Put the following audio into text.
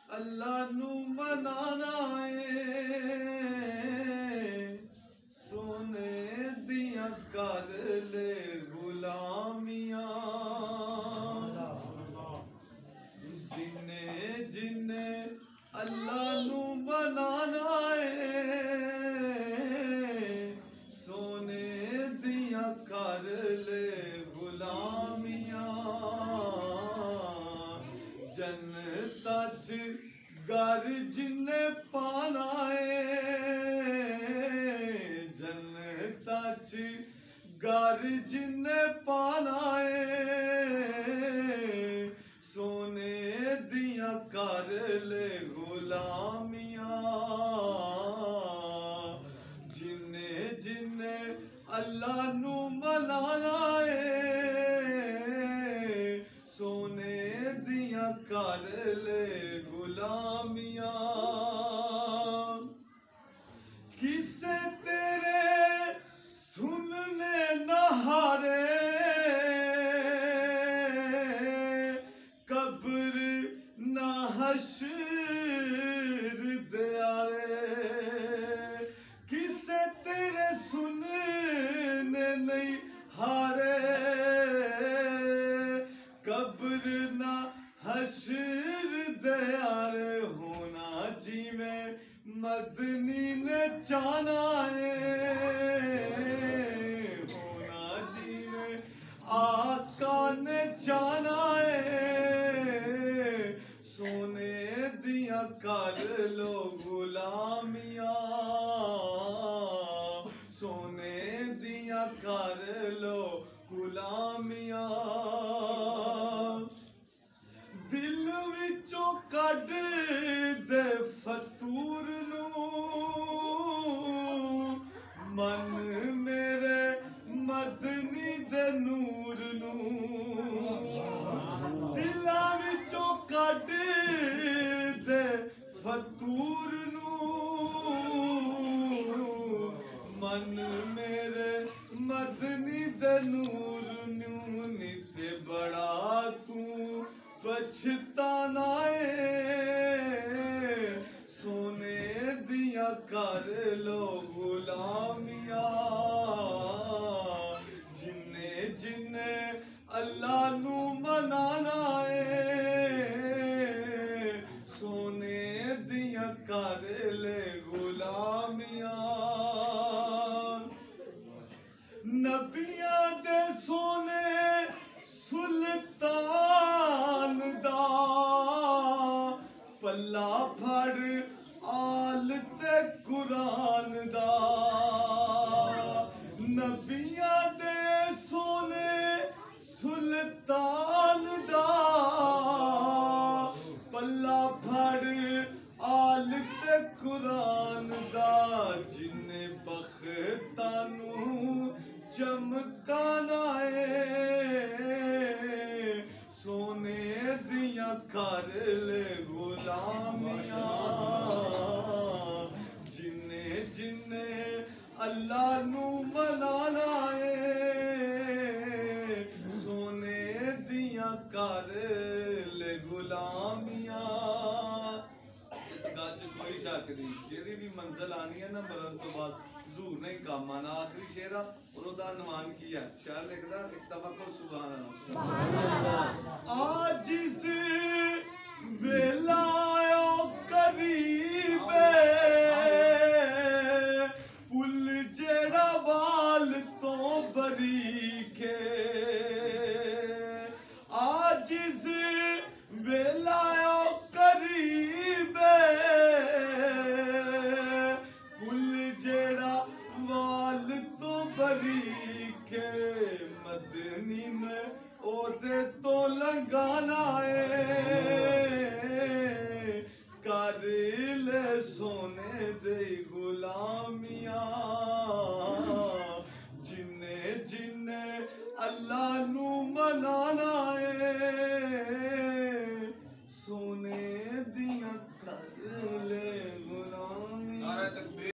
اللہ نو منانا سونے دیاں کر لے غلامیاں جنہیں اللہ نو منانا سونے دیاں کر لے غلامیاں جنتا چ گر جنہیں پانا جنتا چ گر جنہیں پانا سونے دیاں کر لے غلامیاں جنہیں اللہ نو منانا سونے دیاں کر لے غلامیاں کسے تیرے سننے نہ ہارے قبر نہ حشر دیارے کسے تیرے سننے نہیں ہارے قبر نہ حشر دیارے ہونا جی میں مدنی نے چانا ہونا جی میں آقا نے چانا سونے دیاں کر لو غلامیاں سونے دیاں کر لو غلامیاں دل وچوں کڈ دے فتور نو من میرے مدنی دے نور نو دلاں وچوں کڈ دے فتور نو من میرے مدنی دے نور نو نت بڑا تو پچھتانا سونے دیاں کر لو غلامیاں جنہیں اللہ نو منانا سونے دیاں کر لے غلامیاں نبیاں دے سونے سلطان دا پلا پھڑ آل تے قرآن دا نبیاں دے سونے سلطان دا پلا پھڑ آل تے قرآن دا جنہیں بختانو چمکانا سونے دیاں کر لے غلامیاں جنہیں اللہ نو منانا سونے دیاں کر لے غلامیاں اس گل چ کوئی شک نہیں جیڑی بھی منزل آنی ہے نا مرن تو بعد حضور نے کام آنا آخری شعر اور دا عنوان کیا شاعر لکھدا ایک دفعہ کو سبحان اللہ عاجز ویلا او قریب پل جڑا وال تو بریکے عاجز ویلا او قریب پل جڑا وال تو بریکے مدنی میں او دے تو لنگانا کر لے سونے دے غلامیاں جنہیں اللہ سانو منانا